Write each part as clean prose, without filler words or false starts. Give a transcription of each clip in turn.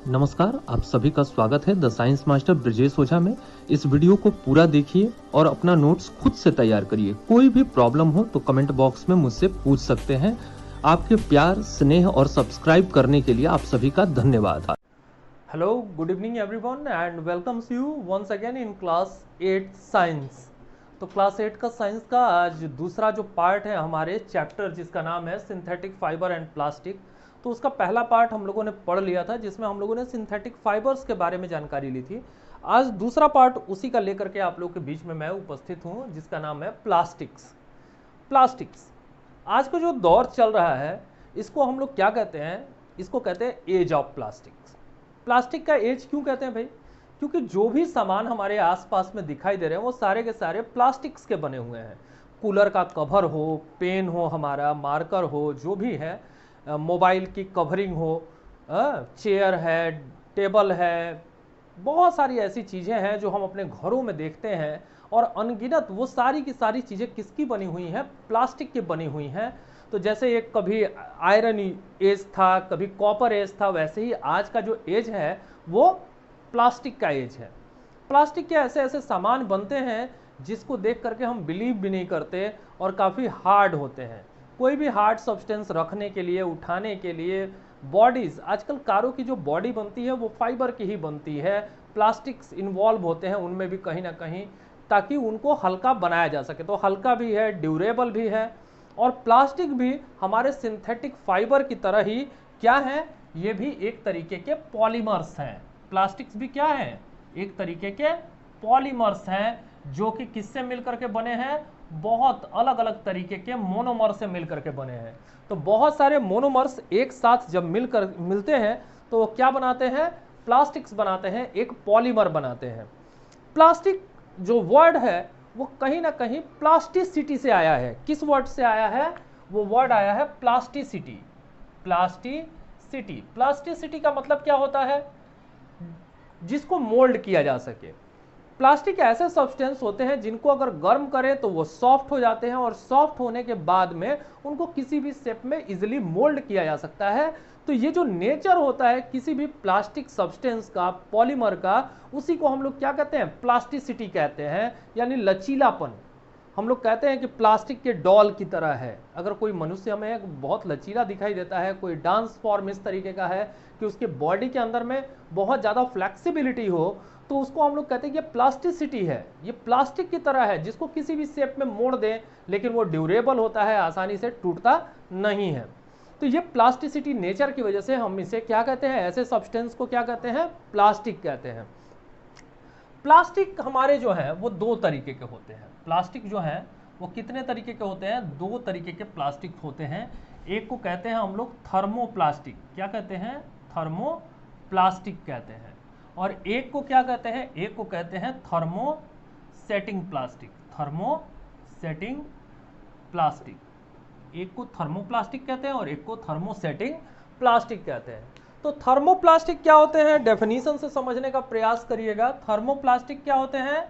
नमस्कार, आप सभी का स्वागत है द साइंस मास्टर ब्रजेश ओझा में। इस वीडियो को पूरा देखिए और अपना नोट्स खुद से तैयार करिए। कोई भी प्रॉब्लम हो तो कमेंट बॉक्स में मुझसे पूछ सकते हैं। आपके प्यार, स्नेह और सब्सक्राइब करने के लिए आप सभी का धन्यवाद। Hello, good evening everyone and welcomes you once again in class 8 science. तो क्लास 8 का साइंस का आज दूसरा जो पार्ट है हमारे चैप्टर, जिसका नाम है सिंथेटिक फाइबर एंड प्लास्टिक। तो उसका पहला पार्ट हम लोगों ने पढ़ लिया था, जिसमें हम लोगों ने सिंथेटिक फाइबर्स के बारे में जानकारी ली थी। आज दूसरा पार्ट उसी का लेकर के आप लोगों के बीच में मैं उपस्थित हूँ, जिसका नाम है प्लास्टिक्स। आज का जो दौर चल रहा है, इसको हम लोग क्या कहते हैं? इसको कहते हैं एज ऑफ प्लास्टिक्स। प्लास्टिक का एज क्यों कहते हैं भाई? क्योंकि जो भी सामान हमारे आसपास में दिखाई दे रहे हैं वो सारे के सारे प्लास्टिक्स के बने हुए हैं। कूलर का कवर हो, पेन हो, हमारा मार्कर हो, जो भी है, मोबाइल की कवरिंग हो, चेयर है, टेबल है, बहुत सारी ऐसी चीज़ें हैं जो हम अपने घरों में देखते हैं। और अनगिनत वो सारी की सारी चीज़ें किसकी बनी हुई हैं? प्लास्टिक की बनी हुई हैं। तो जैसे एक कभी आयरन एज था, कभी कॉपर एज था, वैसे ही आज का जो एज है वो प्लास्टिक का एज है। प्लास्टिक के ऐसे ऐसे सामान बनते हैं जिसको देख करके हम बिलीव भी नहीं करते और काफ़ी हार्ड होते हैं। कोई भी हार्ड सब्सटेंस रखने के लिए, उठाने के लिए, बॉडीज़, आजकल कारों की जो बॉडी बनती है वो फाइबर की ही बनती है। प्लास्टिक्स इन्वॉल्व होते हैं उनमें भी कहीं ना कहीं, ताकि उनको हल्का बनाया जा सके। तो हल्का भी है, ड्यूरेबल भी है। और प्लास्टिक भी हमारे सिंथेटिक फाइबर की तरह ही क्या है? ये भी एक तरीके के पॉलीमर्स हैं। प्लास्टिक्स भी क्या है? एक तरीके के पॉलीमर्स हैं, जो कि किससे मिलकर के बने हैं? बहुत अलग अलग तरीके के मोनोमर से मिलकर के बने हैं। तो बहुत सारे मोनोमर्स एक साथ जब मिलते हैं तो क्या बनाते हैं? प्लास्टिक्स बनाते हैं, एक पॉलीमर बनाते हैं। प्लास्टिक जो वर्ड है वो कहीं ना कहीं प्लास्टिसिटी से आया है। किस वर्ड से आया है? वो वर्ड आया है प्लास्टिसिटी। प्लास्टिसिटी का मतलब क्या होता है? जिसको मोल्ड किया जा सके। प्लास्टिक ऐसे सब्सटेंस होते हैं जिनको अगर गर्म करें तो वो सॉफ्ट हो जाते हैं, और सॉफ्ट होने के बाद में उनको किसी भी शेप में इजीली मोल्ड किया जा सकता है। तो ये जो नेचर होता है किसी भी प्लास्टिक सब्सटेंस का, पॉलीमर का, उसी को हम लोग क्या कहते हैं? प्लास्टिसिटी कहते हैं, यानी लचीलापन। हम लोग कहते हैं कि प्लास्टिक के डॉल की तरह है। अगर कोई मनुष्य हमें बहुत लचीला दिखाई देता है, कोई डांस फॉर्म इस तरीके का है कि उसके बॉडी के अंदर में बहुत ज़्यादा फ्लेक्सिबिलिटी हो, तो उसको हम लोग कहते हैं कि प्लास्टिसिटी है। ये प्लास्टिक की तरह है, जिसको किसी भी शेप में मोड़ दें, लेकिन वो ड्यूरेबल होता है, आसानी से टूटता नहीं है। तो ये प्लास्टिसिटी नेचर की वजह से हम इसे क्या कहते हैं? ऐसे सब्सटेंस को क्या कहते हैं? प्लास्टिक कहते हैं। प्लास्टिक हमारे जो है वो दो तरीके के होते हैं। प्लास्टिक जो है वो कितने तरीके के होते हैं? दो तरीके के प्लास्टिक होते हैं। एक को कहते हैं हम लोग थर्मोप्लास्टिक। क्या कहते हैं? थर्मोप्लास्टिक कहते हैं। और एक को क्या कहते हैं? एक को कहते हैं थर्मोसेटिंग प्लास्टिक। Thermosetting plastic. एक को थर्मोप्लास्टिक कहते हैं और एक को थर्मोसेटिंग प्लास्टिक कहते हैं। तो थर्मोप्लास्टिक क्या होते हैं? डेफिनेशन से समझने का प्रयास करिएगा। थर्मोप्लास्टिक क्या होते हैं?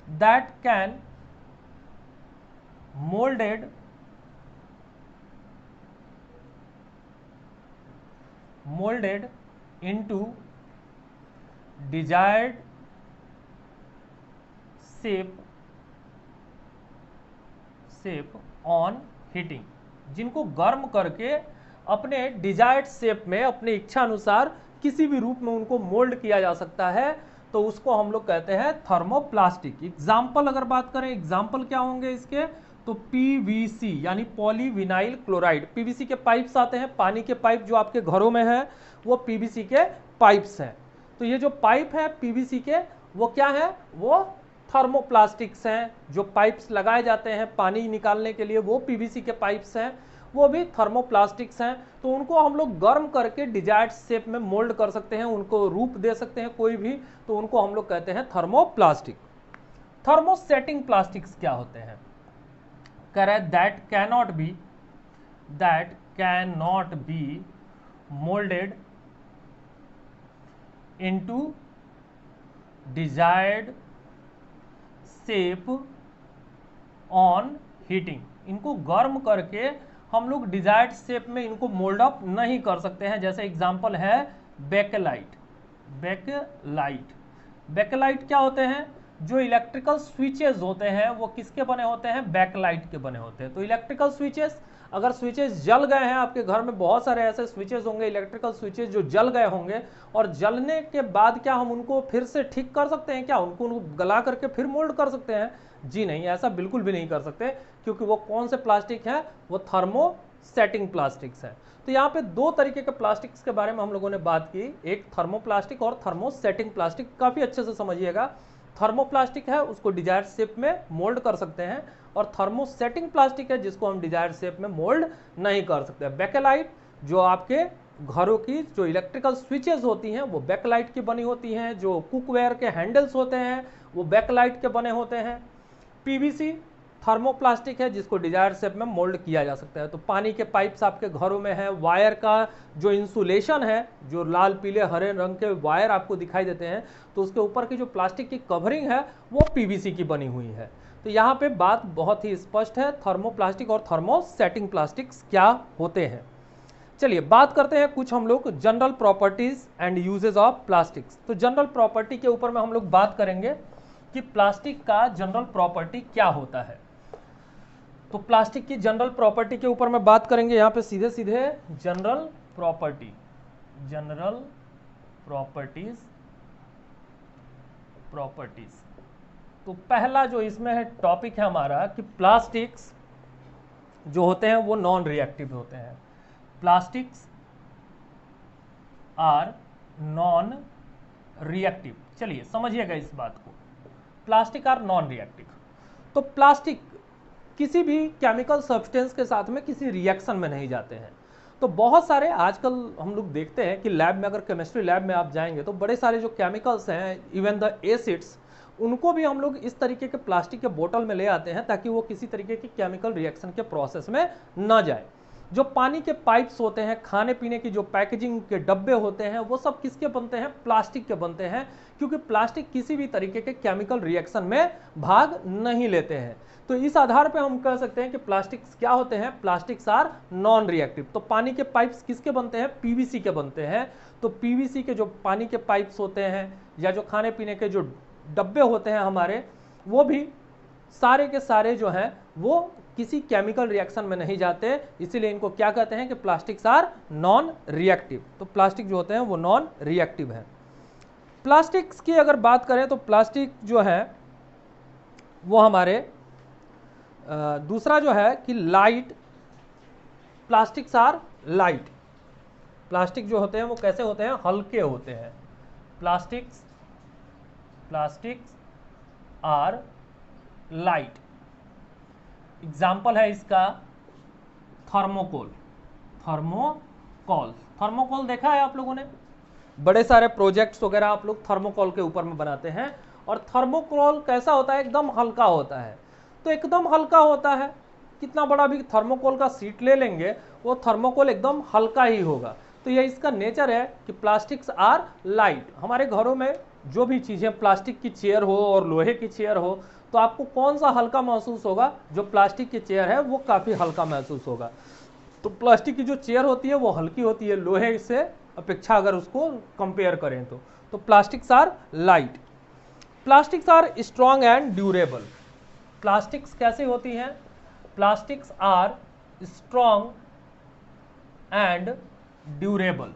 That can moulded into desired shape on heating. जिनको गर्म करके अपने डिजायर्ड शेप में, अपने इच्छा अनुसार किसी भी रूप में उनको मोल्ड किया जा सकता है, तो उसको हम लोग कहते हैं थर्मोप्लास्टिक। एग्जाम्पल अगर बात करें, एग्जाम्पल क्या होंगे इसके? तो पीवीसी यानी पॉलीविनाइल क्लोराइड। पीवीसी के पाइप्स आते हैं, पानी के पाइप जो आपके घरों में है वो पीवीसी के पाइप्स हैं। तो ये जो पाइप है पीवीसी के, वो क्या है? वो थर्मोप्लास्टिक्स हैं। जो पाइप्स लगाए जाते हैं पानी निकालने के लिए, वो पीवीसी के पाइप्स हैं, वो भी थर्मोप्लास्टिक्स हैं। तो उनको हम लोग गर्म करके डिजायर्ड शेप में मोल्ड कर सकते हैं, उनको रूप दे सकते हैं कोई भी, तो उनको हम लोग कहते हैं थर्मोप्लास्टिक। थर्मोसेटिंग प्लास्टिक्स क्या होते हैं? कह रहे हैं that cannot be moulded into desired shape on heating. इनको गर्म करके हम लोग डिजायर्ड शेप में इनको मोल्ड अप नहीं कर सकते हैं। जैसे एग्जांपल है बेकेलाइट। बैकलाइट। बैकलाइट क्या होते हैं? जो इलेक्ट्रिकल स्विचेस होते हैं वो किसके बने होते हैं? बैकलाइट के बने होते हैं। तो इलेक्ट्रिकल स्विचेस, अगर स्विचेस जल गए हैं, आपके घर में बहुत सारे ऐसे स्विचेस होंगे, इलेक्ट्रिकल स्विचेस जो जल गए होंगे, और जलने के बाद क्या हम उनको फिर से ठीक कर सकते हैं क्या? उनको गला करके फिर मोल्ड कर सकते हैं? जी नहीं, ऐसा बिल्कुल भी नहीं कर सकते, क्योंकि वो कौन से प्लास्टिक है? वो थर्मोसेटिंग प्लास्टिक्स है। तो यहाँ पे दो तरीके के प्लास्टिक्स के बारे में हम लोगों ने बात की, एक थर्मोप्लास्टिक और थर्मोसेटिंग प्लास्टिक। काफी अच्छे से समझिएगा। थर्मोप्लास्टिक है उसको डिजायर्ड शेप में मोल्ड कर सकते हैं, और थर्मोसेटिंग प्लास्टिक है जिसको हम डिजायर्ड शेप में मोल्ड नहीं कर सकते। बैकलाइट जो आपके घरों की जो इलेक्ट्रिकल स्विचेस होती हैं वो बैकलाइट की बनी होती हैं, जो कुकवेयर के हैंडल्स होते हैं वो बैकलाइट के बने होते हैं। पीवीसी थर्मोप्लास्टिक है जिसको डिजायर्ड शेप में मोल्ड किया जा सकता है। तो पानी के पाइप्स आपके घरों में है, वायर का जो इंसुलेशन है, जो लाल पीले हरे रंग के वायर आपको दिखाई देते हैं, तो उसके ऊपर की जो प्लास्टिक की कवरिंग है वो पीवीसी की बनी हुई है। तो यहाँ पे बात बहुत ही स्पष्ट है, थर्मोप्लास्टिक और थर्मोसेटिंग प्लास्टिक्स क्या होते हैं। चलिए बात करते हैं कुछ हम लोग general properties and uses of plastics. तो जनरल प्रॉपर्टी के ऊपर में हम लोग बात करेंगे कि प्लास्टिक का जनरल प्रॉपर्टी क्या होता है। तो प्लास्टिक की जनरल प्रॉपर्टी के ऊपर में बात करेंगे यहाँ पे सीधे सीधे। General property, general properties, properties. तो पहला जो इसमें है टॉपिक है हमारा कि प्लास्टिक्स जो होते हैं वो नॉन रिएक्टिव होते हैं। Plastics are non reactive. चलिए समझिएगा इस बात को, प्लास्टिक आर नॉन रिएक्टिव। तो प्लास्टिक किसी भी केमिकल सब्सटेंस के साथ में किसी रिएक्शन में नहीं जाते हैं। तो बहुत सारे आजकल हम लोग देखते हैं कि लैब में, अगर केमिस्ट्री लैब में आप जाएंगे तो बड़े सारे जो केमिकल्स हैं, इवन द एसिड्स, उनको भी हम लोग इस तरीके के प्लास्टिक के बोतल में ले आते हैं ताकि वो किसी तरीके की केमिकल रिएक्शन के प्रोसेस में ना जाए। जो पानी के पाइप्स होते हैं, खाने पीने की जो पैकेजिंग के डब्बे होते हैं, वो सब किसके बनते हैं? प्लास्टिक के बनते हैं, क्योंकि प्लास्टिक किसी भी तरीके के केमिकल रिएक्शन में भाग नहीं लेते हैं। तो इस आधार पे हम कह सकते हैं कि प्लास्टिक्स क्या होते हैं? Plastics are non reactive. तो पानी के पाइप्स किसके बनते हैं? पीवीसी के बनते हैं। तो पीवीसी के जो पानी के पाइप्स होते हैं या जो खाने पीने के जो डब्बे होते हैं हमारे, वो भी सारे के सारे जो हैं वो किसी केमिकल रिएक्शन में नहीं जाते, इसीलिए इनको क्या कहते हैं कि प्लास्टिक्स आर नॉन रिएक्टिव। तो प्लास्टिक जो होते हैं वो नॉन रिएक्टिव है। प्लास्टिक्स की अगर बात करें तो प्लास्टिक जो है वो हमारे दूसरा जो है कि light, plastics are light. Plastic जो होते हैं वो कैसे होते हैं? हल्के होते हैं। Plastics are light. एग्जाम्पल है इसका थर्मोकोल। थर्मोकोल देखा है आप लोगों ने? बड़े सारे प्रोजेक्ट्स वगैरह आप लोग थर्मोकोल के ऊपर में बनाते हैं। और थर्मोकोल कैसा होता है? एकदम हल्का होता है। तो एकदम हल्का होता है, कितना बड़ा भी थर्मोकोल का सीट ले लेंगे वो थर्मोकोल एकदम हल्का ही होगा। तो ये इसका नेचर है कि प्लास्टिक्स आर लाइट। हमारे घरों में जो भी चीज़ें, प्लास्टिक की चेयर हो और लोहे की चेयर हो, तो आपको कौन सा हल्का महसूस होगा? जो प्लास्टिक की चेयर है वो काफ़ी हल्का महसूस होगा। तो प्लास्टिक की जो चेयर होती है वो हल्की होती है लोहे से अपेक्षा, अगर उसको कंपेयर करें तो plastics are light. Plastics are strong and durable. Plastics कैसे होती हैं? Plastics are strong and durable.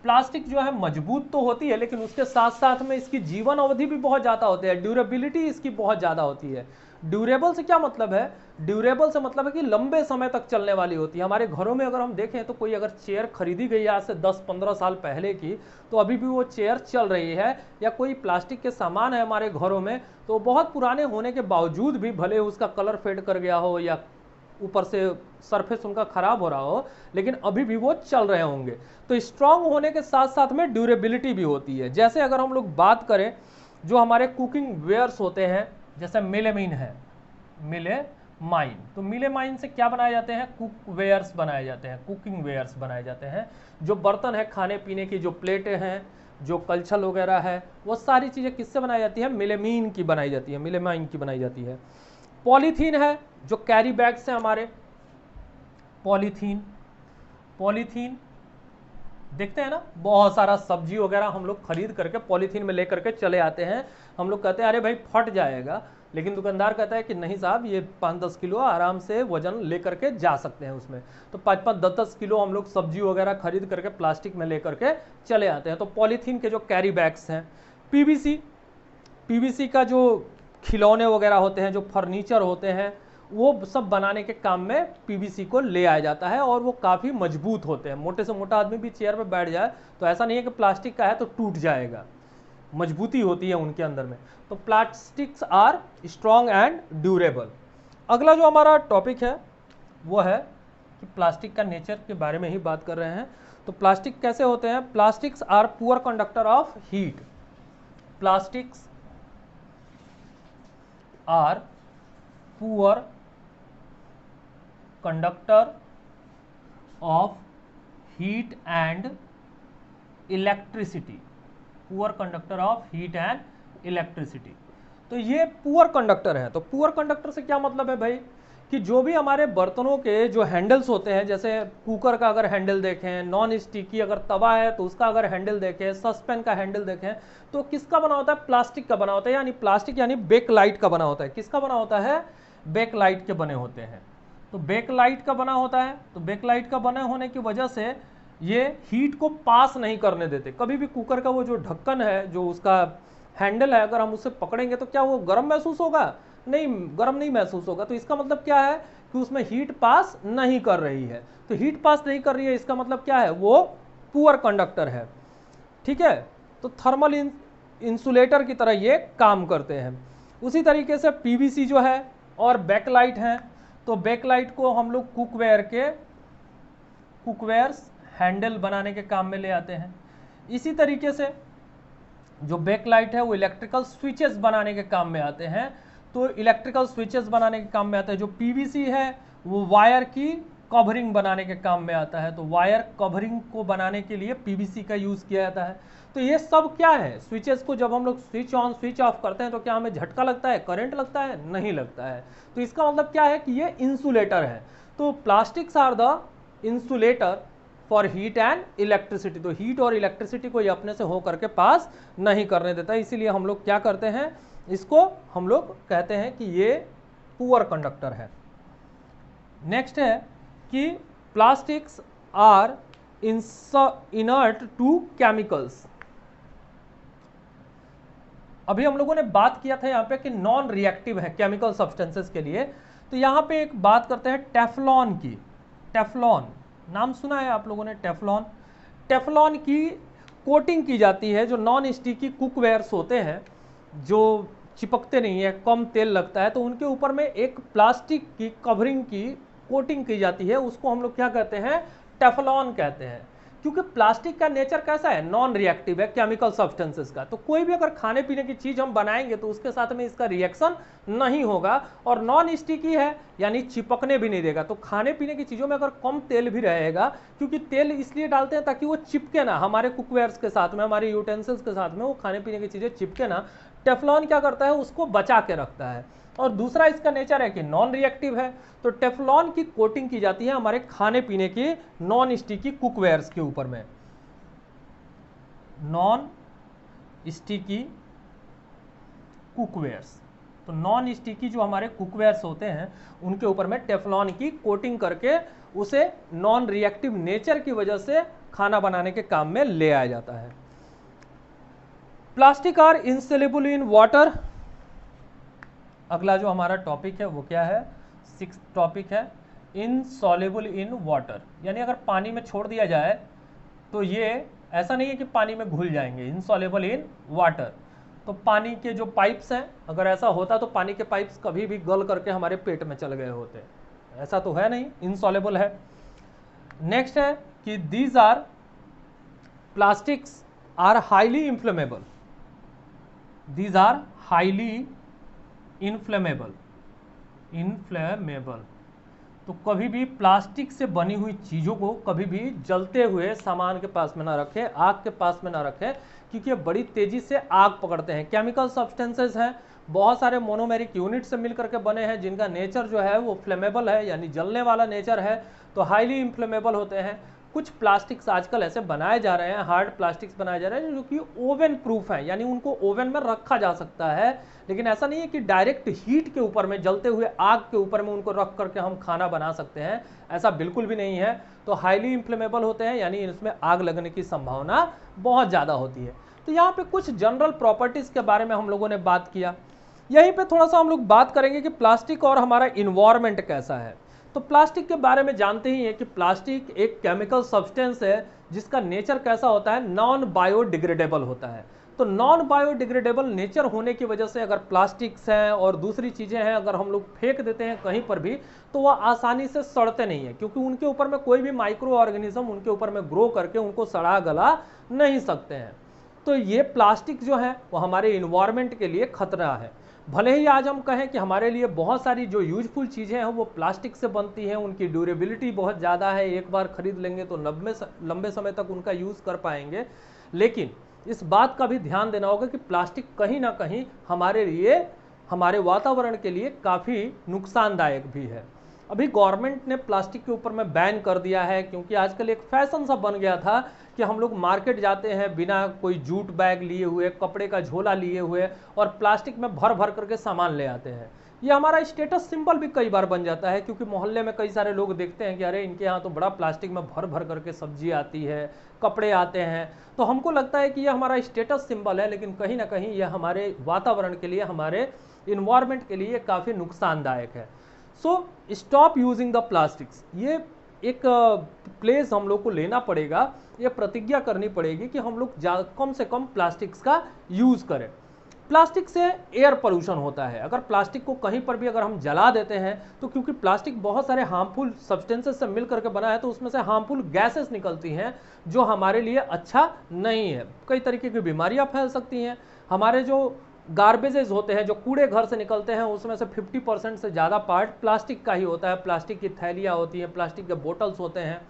Plastic जो है मजबूत तो होती है, लेकिन उसके साथ साथ में इसकी जीवन अवधि भी बहुत ज़्यादा होती है, ड्यूरेबिलिटी इसकी बहुत ज़्यादा होती है। ड्यूरेबल से क्या मतलब है? ड्यूरेबल से मतलब है कि लंबे समय तक चलने वाली होती है। हमारे घरों में अगर हम देखें तो कोई अगर चेयर खरीदी गई है आज से 10-15 साल पहले की, तो अभी भी वो चेयर चल रही है। या कोई प्लास्टिक के सामान है हमारे घरों में, तो बहुत पुराने होने के बावजूद भी, भले उसका कलर फेड कर गया हो या ऊपर से सरफेस उनका खराब हो रहा हो, लेकिन अभी भी वो चल रहे होंगे। तो स्ट्रांग होने के साथ साथ में ड्यूरेबिलिटी भी होती है। जैसे अगर हम लोग बात करें जो हमारे कुकिंग वेयर्स होते हैं, जैसे मेलेमाइन है, मेलेमाइन, तो मेलेमाइन से क्या बनाए जाते हैं? कुक वेयर्स बनाए जाते हैं, कुकिंग वेयर्स बनाए जाते हैं। जो बर्तन है खाने पीने की, जो प्लेटें हैं, जो कलछल वगैरह है, वो सारी चीज़ें किससे बनाई जाती है? मेलेमाइन की बनाई जाती है, मेलेमाइन की बनाई जाती है। पॉलीथीन है, जो कैरी बैग्स हैं हमारे, पॉलीथीन देखते हैं ना, बहुत सारा सब्जी वगैरह हम लोग खरीद करके पॉलीथीन में लेकर के चले आते हैं। हम लोग कहते हैं अरे भाई फट जाएगा, लेकिन दुकानदार कहता है कि नहीं साहब, ये 5-10 किलो आराम से वजन लेकर के जा सकते हैं उसमें। तो 5-5, 10-10 किलो हम लोग सब्जी वगैरह खरीद करके प्लास्टिक में लेकर के चले आते हैं। तो पॉलीथीन के जो कैरी बैग्स हैं, पीवीसी का जो खिलौने वगैरह होते हैं, जो फर्नीचर होते हैं, वो सब बनाने के काम में पीवीसी को ले आया जाता है और वो काफ़ी मजबूत होते हैं। मोटे से मोटा आदमी भी चेयर पे बैठ जाए तो ऐसा नहीं है कि प्लास्टिक का है तो टूट जाएगा, मजबूती होती है उनके अंदर में। तो plastics are strong and durable. अगला जो हमारा टॉपिक है वो है कि प्लास्टिक का नेचर के बारे में ही बात कर रहे हैं। तो प्लास्टिक कैसे होते हैं? Plastics are poor conductor of heat. Plastics are poor conductor of heat and electricity. Poor conductor of heat and electricity. तो ये पुअर कंडक्टर है। तो पुअर कंडक्टर से क्या मतलब है भाई, कि जो भी हमारे बर्तनों के जो हैंडल्स होते हैं, जैसे कुकर का अगर हैंडल देखें, नॉन स्टिकी अगर तवा है तो उसका अगर हैंडल देखें, सस्पेन का हैंडल देखें, तो किसका बना होता है? प्लास्टिक का बना होता है। यानी प्लास्टिक यानी बेकलाइट का बना होता है। किसका बना होता है? बेकलाइट के बने होते हैं। तो बेकलाइट का बना होता है। तो बेकलाइट का बने होने की वजह से ये हीट को पास नहीं करने देते। कभी भी कुकर का वो जो ढक्कन है, जो उसका हैंडल है, अगर हम उसे पकड़ेंगे तो क्या वो गर्म महसूस होगा? नहीं, गर्म नहीं महसूस होगा। तो इसका मतलब क्या है कि उसमें हीट पास नहीं कर रही है। तो हीट पास नहीं कर रही है, इसका मतलब क्या है? वो पुअर कंडक्टर है। ठीक है, तो थर्मल इंसुलेटर की तरह ये काम करते हैं। उसी तरीके से पीवीसी जो है और बैकलाइट है, तो बैकलाइट को हम लोग कुकवेयर्स हैंडल बनाने के काम में ले आते हैं। इसी तरीके से जो बैकलाइट है वो इलेक्ट्रिकल स्विचेस बनाने के काम में आते हैं। तो इलेक्ट्रिकल स्विचेस बनाने के काम में आता है। जो पीवीसी है वो वायर की कवरिंग बनाने के काम में आता है। तो वायर कवरिंग को बनाने के लिए पीवीसी का यूज़ किया जाता है। तो ये सब क्या है? स्विचेस को जब हम लोग स्विच ऑन स्विच ऑफ करते हैं तो क्या हमें झटका लगता है, करंट लगता है? नहीं लगता है। तो इसका मतलब क्या है कि ये इंसुलेटर है। तो plastics are the insulator for heat and electricity. तो हीट और इलेक्ट्रिसिटी को ये अपने से हो करके पास नहीं करने देता। इसीलिए हम लोग क्या करते हैं, इसको हम लोग कहते हैं कि ये पुअर कंडक्टर है। नेक्स्ट है कि plastics are inert to chemicals. अभी हम लोगों ने बात किया था यहाँ पे कि नॉन रिएक्टिव है केमिकल सब्सटेंसेस के लिए। तो यहाँ पे एक बात करते हैं टेफ्लॉन की। टेफ्लॉन नाम सुना है आप लोगों ने? टेफ्लॉन, टेफ्लॉन की कोटिंग की जाती है। जो नॉन स्टिकी कुकवेयर्स होते हैं, जो चिपकते नहीं है, कम तेल लगता है, तो उनके ऊपर में एक प्लास्टिक की कवरिंग की कोटिंग की जाती है। उसको हम लोग क्या कहते हैं? टेफ्लॉन कहते हैं। क्योंकि प्लास्टिक का नेचर कैसा है? नॉन रिएक्टिव है केमिकल सब्सटेंसेस का। तो कोई भी अगर खाने पीने की चीज हम बनाएंगे तो उसके साथ में इसका रिएक्शन नहीं होगा, और नॉन स्टिकी है यानी चिपकने भी नहीं देगा। तो खाने पीने की चीजों में अगर कम तेल भी रहेगा, क्योंकि तेल इसलिए डालते हैं ताकि वो चिपके ना हमारे कुकवेयर्स के साथ में, हमारे यूटेंसिल्स के साथ में, वो खाने पीने की चीजें चिपके ना। टेफ्लॉन क्या करता है? उसको बचा के रखता है। और दूसरा इसका नेचर है कि नॉन रिएक्टिव है। तो टेफ्लॉन की कोटिंग की जाती है हमारे खाने पीने की नॉन स्टिकी कुकवेयर्स के ऊपर में। नॉन स्टिकी कुकवेयर्स, तो नॉन स्टिकी जो हमारे कुकवेयर्स होते हैं उनके ऊपर में टेफ्लॉन की कोटिंग करके उसे नॉन रिएक्टिव नेचर की वजह से खाना बनाने के काम में ले आया जाता है। Plastic are insoluble in water. अगला जो हमारा टॉपिक है वो क्या है? 6th टॉपिक है इनसॉल्युबल इन वाटर। यानी अगर पानी में छोड़ दिया जाए तो ये ऐसा नहीं है कि पानी में घुल जाएंगे। इनसॉल्युबल इन वाटर, तो पानी के जो पाइप्स हैं, अगर ऐसा होता तो पानी के पाइप्स कभी भी गल करके हमारे पेट में चल गए होते। ऐसा तो है नहीं, इनसॉल्युबल है। नेक्स्ट है कि these are plastics are highly inflammable. These are highly inflammable. तो कभी भी प्लास्टिक से बनी हुई चीज़ों को कभी भी जलते हुए सामान के पास में ना रखें, आग के पास में ना रखें, क्योंकि ये बड़ी तेजी से आग पकड़ते हैं। केमिकल सब्सटेंसेस हैं, बहुत सारे मोनोमेरिक यूनिट से मिलकर के बने हैं, जिनका नेचर जो है वो फ्लेमेबल है, यानी जलने वाला नेचर है। तो हाईली इन्फ्लेमेबल होते हैं। कुछ प्लास्टिक्स आजकल ऐसे बनाए जा रहे हैं, हार्ड प्लास्टिक्स बनाए जा रहे हैं जो कि ओवन प्रूफ हैं, यानी उनको ओवन में रखा जा सकता है। लेकिन ऐसा नहीं है कि डायरेक्ट हीट के ऊपर में, जलते हुए आग के ऊपर में उनको रख करके हम खाना बना सकते हैं, ऐसा बिल्कुल भी नहीं है। तो हाईली इंफ्लेमेबल होते हैं, यानी इसमें आग लगने की संभावना बहुत ज़्यादा होती है। तो यहाँ पे कुछ जनरल प्रॉपर्टीज़ के बारे में हम लोगों ने बात किया। यहीं पे थोड़ा सा हम लोग बात करेंगे कि प्लास्टिक और हमारा इन्वायरमेंट कैसा है। तो प्लास्टिक के बारे में जानते ही हैं कि प्लास्टिक एक केमिकल सब्सटेंस है जिसका नेचर कैसा होता है, नॉन बायोडिग्रेडेबल होता है। तो नॉन बायोडिग्रेडेबल नेचर होने की वजह से अगर प्लास्टिक्स हैं और दूसरी चीज़ें हैं, अगर हम लोग फेंक देते हैं कहीं पर भी, तो वह आसानी से सड़ते नहीं है, क्योंकि उनके ऊपर में कोई भी माइक्रो ऑर्गेनिज्म उनके ऊपर में ग्रो करके उनको सड़ा गला नहीं सकते हैं। तो ये प्लास्टिक जो है वो हमारे इन्वायरमेंट के लिए खतरा है। भले ही आज हम कहें कि हमारे लिए बहुत सारी जो यूजफुल चीज़ें हैं वो प्लास्टिक से बनती हैं, उनकी ड्यूरेबिलिटी बहुत ज़्यादा है, एक बार खरीद लेंगे तो लंबे समय तक उनका यूज़ कर पाएंगे, लेकिन इस बात का भी ध्यान देना होगा कि प्लास्टिक कहीं ना कहीं हमारे लिए, हमारे वातावरण के लिए काफ़ी नुकसानदायक भी है। अभी गवर्नमेंट ने प्लास्टिक के ऊपर में बैन कर दिया है, क्योंकि आजकल एक फैशन सा बन गया था कि हम लोग मार्केट जाते हैं बिना कोई जूट बैग लिए हुए, कपड़े का झोला लिए हुए, और प्लास्टिक में भर भर करके सामान ले आते हैं। ये हमारा स्टेटस सिंबल भी कई बार बन जाता है, क्योंकि मोहल्ले में कई सारे लोग देखते हैं कि अरे इनके यहाँ तो बड़ा प्लास्टिक में भर भर करके सब्जी आती है, कपड़े आते हैं, तो हमको लगता है कि ये हमारा स्टेटस सिंबल है, लेकिन कहीं ना कहीं यह हमारे वातावरण के लिए, हमारे इन्वायरमेंट के लिए काफ़ी नुकसानदायक है। So stop using the plastics, ये एक प्लेस हम लोग को लेना पड़ेगा, ये प्रतिज्ञा करनी पड़ेगी कि हम लोग कम से कम प्लास्टिक्स का यूज़ करें। प्लास्टिक से एयर पोल्यूशन होता है, अगर प्लास्टिक को कहीं पर भी अगर हम जला देते हैं तो क्योंकि प्लास्टिक बहुत सारे हार्मफुल सब्सटेंसेस से मिल करके बना है, तो उसमें से हार्मफुल गैसेस निकलती हैं जो हमारे लिए अच्छा नहीं है, कई तरीके की बीमारियां फैल सकती हैं। हमारे जो गार्बेजेस होते हैं, जो कूड़े घर से निकलते हैं, उसमें से 50% से ज़्यादा पार्ट प्लास्टिक का ही होता है, प्लास्टिक की थैलियाँ होती हैं, प्लास्टिक के बोटल्स होते हैं,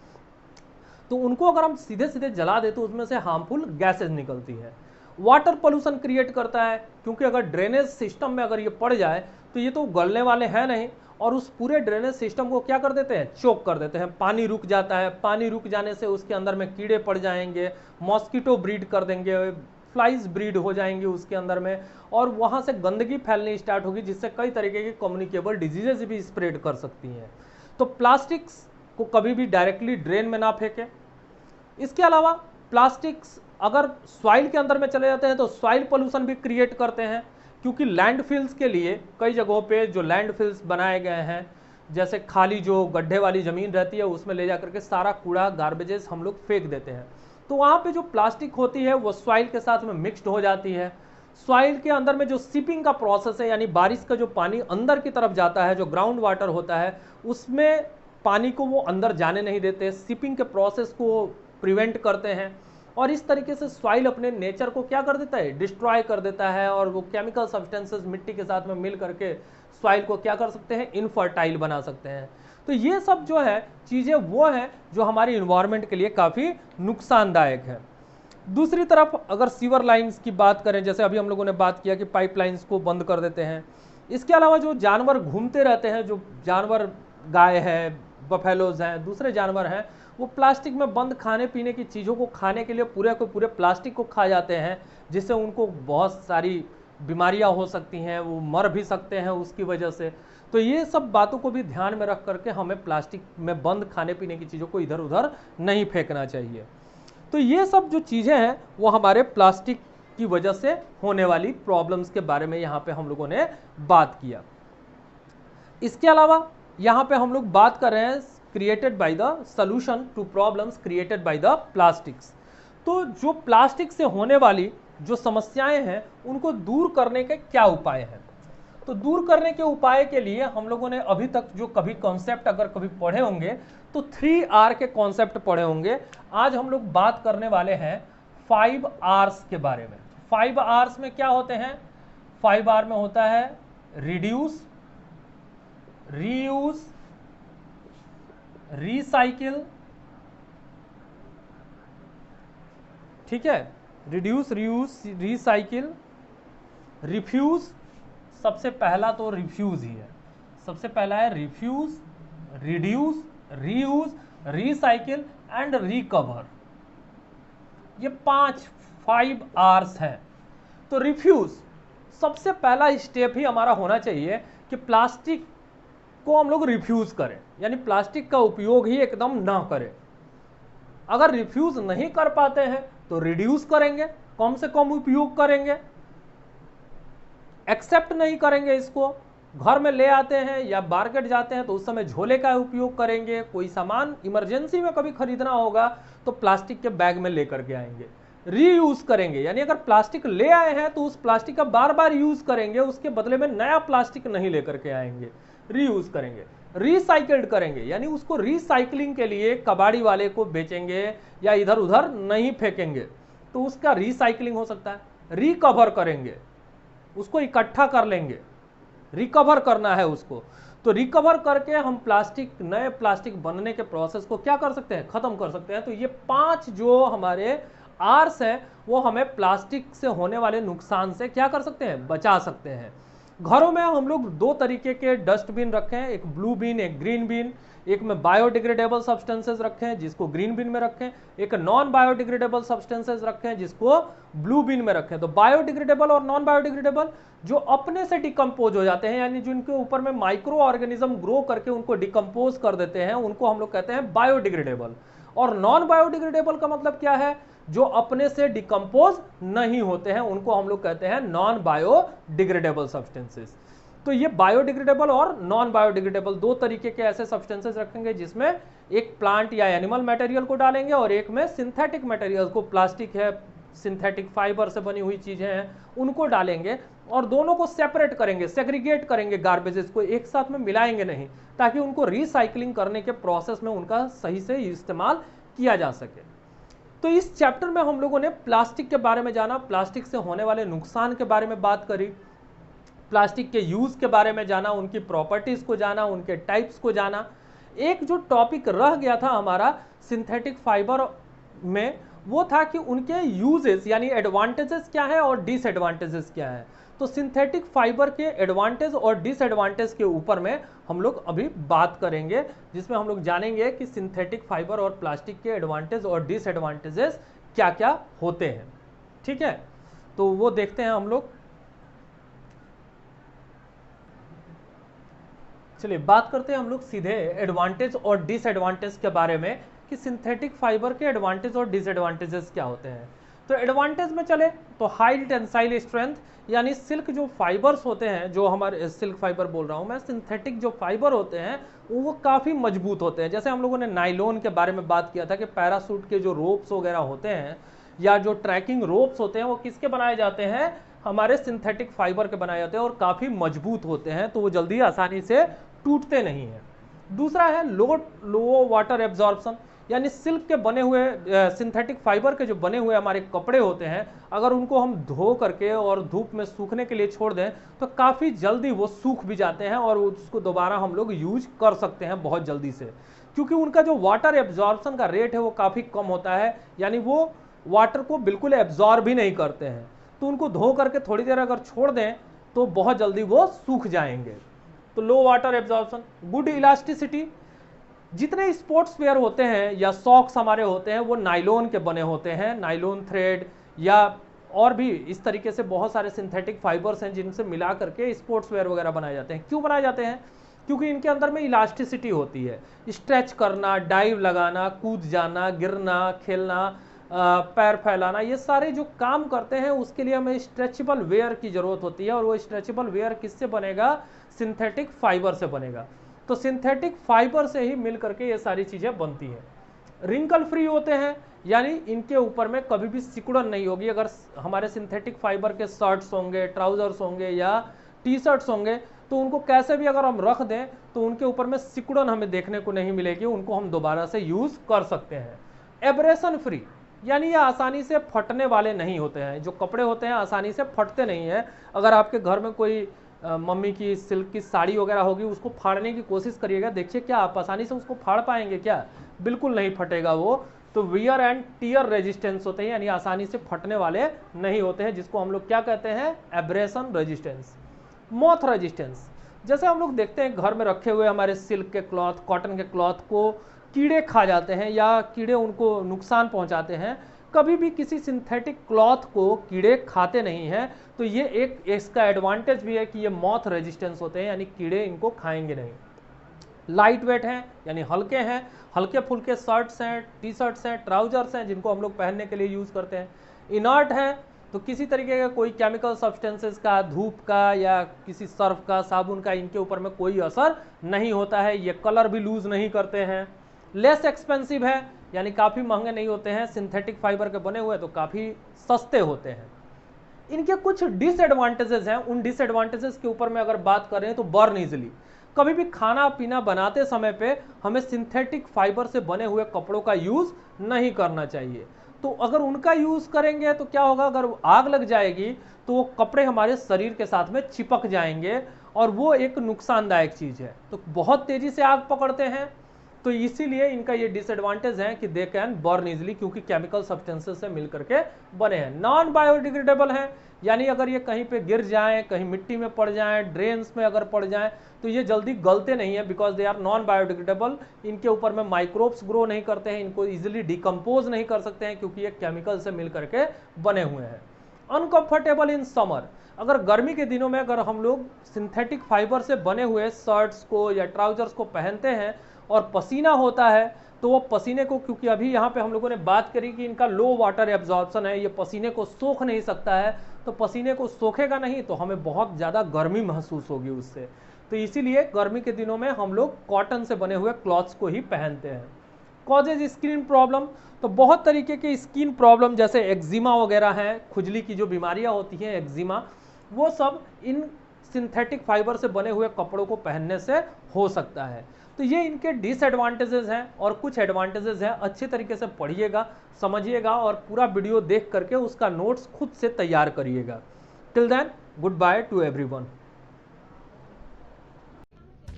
तो उनको अगर हम सीधे सीधे जला दें तो उसमें से हार्मफुल गैसेज निकलती है। वाटर पोल्यूशन क्रिएट करता है, क्योंकि अगर ड्रेनेज सिस्टम में अगर ये पड़ जाए तो ये तो गलने वाले हैं नहीं, और उस पूरे ड्रेनेज सिस्टम को क्या कर देते हैं, चोक कर देते हैं, पानी रुक जाता है, पानी रुक जाने से उसके अंदर में कीड़े पड़ जाएंगे, मॉस्किटो ब्रीड कर देंगे, फ्लाइज ब्रीड हो जाएंगी उसके अंदर में, और वहाँ से गंदगी फैलनी स्टार्ट होगी, जिससे कई तरीके की कम्युनिकेबल डिजीजेज भी स्प्रेड कर सकती हैं। तो प्लास्टिक्स को कभी भी डायरेक्टली ड्रेन में ना फेंकें। इसके अलावा प्लास्टिक्स अगर सॉइल के अंदर में चले जाते हैं तो सॉइल पोल्यूशन भी क्रिएट करते हैं, क्योंकि लैंडफिल्स के लिए कई जगहों पे जो लैंडफिल्स बनाए गए हैं, जैसे खाली जो गड्ढे वाली ज़मीन रहती है उसमें ले जा करके सारा कूड़ा गार्बेजेस हम लोग फेंक देते हैं, तो वहाँ पे जो प्लास्टिक होती है वो सॉइल के साथ में मिक्सड हो जाती है। सॉइल के अंदर में जो सीपिंग का प्रोसेस है, यानी बारिश का जो पानी अंदर की तरफ जाता है, जो ग्राउंड वाटर होता है, उसमें पानी को वो अंदर जाने नहीं देते, सीपिंग के प्रोसेस को प्रिवेंट करते हैं, और इस तरीके से सॉइल अपने नेचर को क्या कर देता है, डिस्ट्रॉय कर देता है, और वो केमिकल सब्सटेंसेस मिट्टी के साथ में मिल करके सॉइल को क्या कर सकते हैं, इनफर्टाइल बना सकते हैं। तो ये सब जो है चीज़ें वो हैं जो हमारी इन्वायरमेंट के लिए काफ़ी नुकसानदायक है। दूसरी तरफ अगर सीवर लाइंस की बात करें, जैसे अभी हम लोगों ने बात किया कि पाइपलाइंस को बंद कर देते हैं, इसके अलावा जो जानवर घूमते रहते हैं, जो जानवर गाय है, बफेलोज हैं, दूसरे जानवर हैं, वो प्लास्टिक में बंद खाने पीने की चीज़ों को खाने के लिए पूरे को पूरे प्लास्टिक को खा जाते हैं, जिससे उनको बहुत सारी बीमारियां हो सकती हैं, वो मर भी सकते हैं उसकी वजह से। तो ये सब बातों को भी ध्यान में रख करके हमें प्लास्टिक में बंद खाने पीने की चीज़ों को इधर उधर नहीं फेंकना चाहिए। तो ये सब जो चीज़ें हैं वो हमारे प्लास्टिक की वजह से होने वाली प्रॉब्लम्स के बारे में यहाँ पे हम लोगों ने बात किया। इसके अलावा यहाँ पे हम लोग बात कर रहे हैं created by the solution to problems created by the plastics. तो जो प्लास्टिक से होने वाली जो समस्याएं हैं उनको दूर करने के क्या उपाय हैं, तो दूर करने के उपाय के लिए हम लोगों ने अभी तक जो कभी कॉन्सेप्ट अगर कभी पढ़े होंगे तो 3R के कॉन्सेप्ट पढ़े होंगे। आज हम लोग बात करने वाले हैं 5Rs के बारे में। 5Rs में क्या होते हैं, 5R में होता है रिड्यूस, रीयूज, रिसाइकिल, ठीक है, रिड्यूस, रीयूज, रिसाइकिल, रिफ्यूज। सबसे पहला तो रिफ्यूज ही है, सबसे पहला है refuse, reduce, reuse, recycle and recover, ये 5 R's हैं। तो रिफ्यूज सबसे पहला स्टेप ही हमारा होना चाहिए कि प्लास्टिक को हम लोग रिफ्यूज करें, यानी प्लास्टिक का उपयोग ही एकदम ना करें। अगर रिफ्यूज नहीं कर पाते हैं तो रिड्यूस करेंगे, कम से कम उपयोग करेंगे। एक्सेप्ट नहीं करेंगे इसको, घर में ले आते हैं या मार्केट जाते हैं तो उस समय झोले का उपयोग करेंगे। कोई सामान इमरजेंसी में कभी खरीदना होगा तो प्लास्टिक के बैग में लेकर के आएंगे। रीयूज करेंगे, यानी अगर प्लास्टिक ले आए हैं तो उस प्लास्टिक का बार बार यूज करेंगे, उसके बदले में नया प्लास्टिक नहीं लेकर के आएंगे, रीयूज करेंगे। रिसाइकल्ड करेंगे, यानी उसको रिसाइकलिंग के लिए कबाड़ी वाले को बेचेंगे या इधर उधर नहीं फेंकेंगे, तो उसका रिसाइकलिंग हो सकता है। रिकवर करेंगे, उसको इकट्ठा कर लेंगे, रिकवर करना है उसको। तो रिकवर करके हम प्लास्टिक, नए प्लास्टिक बनने के प्रोसेस को क्या कर सकते हैं, खत्म कर सकते हैं। तो ये 5 जो हमारे आर्स हैं वो हमें प्लास्टिक से होने वाले नुकसान से क्या कर सकते हैं, बचा सकते हैं। घरों में हम लोग 2 तरीके के डस्टबिन रखें, एक ब्लू बिन, एक ग्रीन बिन। एक में बायोडिग्रेडेबल सब्सटेंसेस रखें जिसको ग्रीन बिन में रखें, एक नॉन बायोडिग्रेडेबल सब्सटेंसेस रखें जिसको ब्लू बिन में रखें। तो बायोडिग्रेडेबल और नॉन बायोडिग्रेडेबल जो अपने से डिकम्पोज हो जाते हैं, यानी जिनके ऊपर में माइक्रो ऑर्गेनिज्म ग्रो करके उनको डिकम्पोज कर देते हैं, उनको हम लोग कहते हैं बायोडिग्रेडेबल। और नॉन बायोडिग्रेडेबल का मतलब क्या है, जो अपने से डिकम्पोज नहीं होते हैं, उनको हम लोग कहते हैं नॉन बायोडिग्रेडेबल सब्सटेंसेस। तो ये बायोडिग्रेडेबल और नॉन बायोडिग्रेडेबल 2 तरीके के ऐसे सब्सटेंसेस रखेंगे, जिसमें एक प्लांट या एनिमल मटेरियल को डालेंगे और एक में सिंथेटिक मटेरियल को, प्लास्टिक है, सिंथेटिक फाइबर से बनी हुई चीजें हैं, उनको डालेंगे और दोनों को सेपरेट करेंगे, सेग्रीगेट करेंगे, गार्बेजेस को एक साथ में मिलाएंगे नहीं, ताकि उनको रिसाइकलिंग करने के प्रोसेस में उनका सही से इस्तेमाल किया जा सके। तो इस चैप्टर में हम लोगों ने प्लास्टिक के बारे में जाना, प्लास्टिक से होने वाले नुकसान के बारे में बात करी, प्लास्टिक के यूज के बारे में जाना, उनकी प्रॉपर्टीज को जाना, उनके टाइप्स को जाना। एक जो टॉपिक रह गया था हमारा सिंथेटिक फाइबर में, वो था कि उनके यूजेस यानी एडवांटेजेस क्या है और डिसएडवांटेजेस क्या है। तो सिंथेटिक फाइबर के एडवांटेज और डिसएडवांटेज के ऊपर में हम लोग अभी बात करेंगे, जिसमें हम लोग जानेंगे कि सिंथेटिक फाइबर और प्लास्टिक के एडवांटेज और डिसएडवांटेजेस क्या क्या होते हैं। ठीक है, तो वो देखते हैं हम लोग। चलिए बात करते हैं हम लोग सीधे एडवांटेज और डिसएडवांटेज के बारे में, कि सिंथेटिक फाइबर के एडवांटेज और डिसएडवांटेजेस क्या होते हैं। तो एडवांटेज में चले तो हाई टेंसाइल स्ट्रेंथ, यानी सिल्क जो फाइबर्स होते हैं, जो हमारे सिल्क फाइबर बोल रहा हूं मैं, सिंथेटिक जो फाइबर होते हैं वो काफ़ी मजबूत होते हैं। जैसे हम लोगों ने नाइलॉन के बारे में बात किया था कि पैरासूट के जो रोप्स वगैरह होते हैं या जो ट्रैकिंग रोप्स होते हैं वो किसके बनाए जाते हैं, हमारे सिंथेटिक फाइबर के बनाए जाते हैं और काफ़ी मजबूत होते हैं, तो वो जल्दी आसानी से टूटते नहीं हैं। दूसरा है लो वाटर एब्जॉर्प्शन, यानी सिल्क के बने हुए, सिंथेटिक फाइबर के जो बने हुए हमारे कपड़े होते हैं, अगर उनको हम धो करके और धूप में सूखने के लिए छोड़ दें तो काफ़ी जल्दी वो सूख भी जाते हैं और उसको दोबारा हम लोग यूज कर सकते हैं बहुत जल्दी से, क्योंकि उनका जो वाटर एब्जॉर्प्शन का रेट है वो काफ़ी कम होता है, यानी वो वाटर को बिल्कुल एब्जॉर्ब भी नहीं करते हैं। तो उनको धो करके थोड़ी देर अगर छोड़ दें तो बहुत जल्दी वो सूख जाएंगे। तो लो वाटर एब्जॉर्प्शन, गुड इलास्टिसिटी, जितने स्पोर्ट्स वेयर होते हैं या सॉक्स हमारे होते हैं वो नाइलॉन के बने होते हैं, नाइलॉन थ्रेड या और भी इस तरीके से बहुत सारे सिंथेटिक फाइबर्स हैं जिनसे मिला करके स्पोर्ट्स वेयर वगैरह बनाए जाते हैं। क्यों बनाए जाते हैं, क्योंकि इनके अंदर में इलास्टिसिटी होती है, स्ट्रेच करना, डाइव लगाना, कूद जाना, गिरना, खेलना, पैर फैलाना, ये सारे जो काम करते हैं उसके लिए हमें स्ट्रेचेबल वेयर की जरूरत होती है, और वो स्ट्रेचेबल वेयर किससे बनेगा, सिंथेटिक फाइबर से बनेगा। तो सिंथेटिक फाइबर से ही मिल करके ये सारी चीज़ें बनती हैं। रिंकल फ्री होते हैं, यानी इनके ऊपर में कभी भी सिकुड़न नहीं होगी। अगर हमारे सिंथेटिक फाइबर के शर्ट्स होंगे, ट्राउजर्स होंगे या टी शर्ट्स होंगे तो उनको कैसे भी अगर हम रख दें तो उनके ऊपर में सिकुड़न हमें देखने को नहीं मिलेगी, उनको हम दोबारा से यूज़ कर सकते हैं। एब्रेशन फ्री, यानी ये आसानी से फटने वाले नहीं होते हैं, जो कपड़े होते हैं आसानी से फटते नहीं हैं। अगर आपके घर में कोई मम्मी की सिल्क की साड़ी वगैरह होगी, उसको फाड़ने की कोशिश करिएगा, देखिए क्या आप आसानी से उसको फाड़ पाएंगे क्या, बिल्कुल नहीं फटेगा वो। तो वियर एंड टीयर रेजिस्टेंस होते हैं, यानी आसानी से फटने वाले नहीं होते हैं, जिसको हम लोग क्या कहते हैं, एब्रेशन रेजिस्टेंस। मॉथ रेजिस्टेंस, जैसे हम लोग देखते हैं घर में रखे हुए हमारे सिल्क के क्लॉथ, कॉटन के क्लॉथ को कीड़े खा जाते हैं या कीड़े उनको नुकसान पहुंचाते हैं। कभी भी किसी सिंथेटिक क्लॉथ को कीड़े खाते नहीं हैं। तो ये एक इसका एडवांटेज भी है कि ये मॉथ रेजिस्टेंस होते हैं, यानी कीड़े इनको खाएंगे नहीं। लाइट वेट हैं, यानी हल्के हैं, हल्के फुल्के शर्ट्स हैं, टी शर्ट्स हैं, ट्राउजर्स हैं जिनको हम लोग पहनने के लिए यूज़ करते हैं। इनर्ट हैं, तो किसी तरीके का कोई केमिकल सब्सटेंसेस का, धूप का या किसी सर्फ का, साबुन का इनके ऊपर में कोई असर नहीं होता है। ये कलर भी लूज नहीं करते हैं। लेस एक्सपेंसिव है, यानी काफ़ी महंगे नहीं होते हैं, सिंथेटिक फाइबर के बने हुए तो काफ़ी सस्ते होते हैं। इनके कुछ डिसएडवांटेजेस हैं, उन डिसएडवांटेजेस के ऊपर में अगर बात करें तो बर्न इजिली। कभी भी खाना पीना बनाते समय पे हमें सिंथेटिक फाइबर से बने हुए कपड़ों का यूज़ नहीं करना चाहिए। तो अगर उनका यूज़ करेंगे तो क्या होगा, अगर आग लग जाएगी तो वो कपड़े हमारे शरीर के साथ में चिपक जाएंगे और वो एक नुकसानदायक चीज़ है। तो बहुत तेज़ी से आग पकड़ते हैं, तो इसीलिए इनका ये डिसएडवांटेज है कि दे कैन बर्न इजिली, क्योंकि केमिकल सब्सटेंसेस से मिल करके बने हैं। नॉन बायोडिग्रेडेबल है, यानी अगर ये कहीं पे गिर जाएं, कहीं मिट्टी में पड़ जाएं, ड्रेन्स में अगर पड़ जाएं तो ये जल्दी गलते नहीं है, because they are non biodegradable. इनके ऊपर में माइक्रोब्स ग्रो नहीं करते हैं, इनको इजिली डिकम्पोज नहीं कर सकते हैं क्योंकि ये केमिकल से मिल करके बने हुए हैं। अनकंफर्टेबल इन समर, अगर गर्मी के दिनों में अगर हम लोग सिंथेटिक फाइबर से बने हुए शर्ट्स को या ट्राउजर्स को पहनते हैं और पसीना होता है तो वो पसीने को, क्योंकि अभी यहाँ पे हम लोगों ने बात करी कि इनका लो वाटर एब्जॉर्प्शन है, ये पसीने को सोख नहीं सकता है, तो पसीने को सोखेगा नहीं तो हमें बहुत ज़्यादा गर्मी महसूस होगी उससे। तो इसीलिए गर्मी के दिनों में हम लोग कॉटन से बने हुए क्लॉथ्स को ही पहनते हैं। कॉजेज स्किन प्रॉब्लम, तो बहुत तरीके के स्किन प्रॉब्लम जैसे एक्जिमा वगैरह हैं, खुजली की जो बीमारियां होती हैं एक्जिमा, वो सब इन सिंथेटिक फाइबर से बने हुए कपड़ों को पहनने से हो सकता है। तो ये इनके डिसएडवांटेजेस हैं और कुछ एडवांटेजेस हैं। अच्छे तरीके से पढ़िएगा, समझिएगा और पूरा वीडियो देख करके उसका नोट्स खुद से तैयार करिएगा। Till then, good bye to everyone.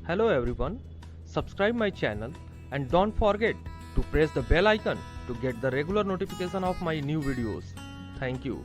Hello everyone, subscribe my channel and don't forget to press the bell icon to get the regular notification of my new videos. Thank you.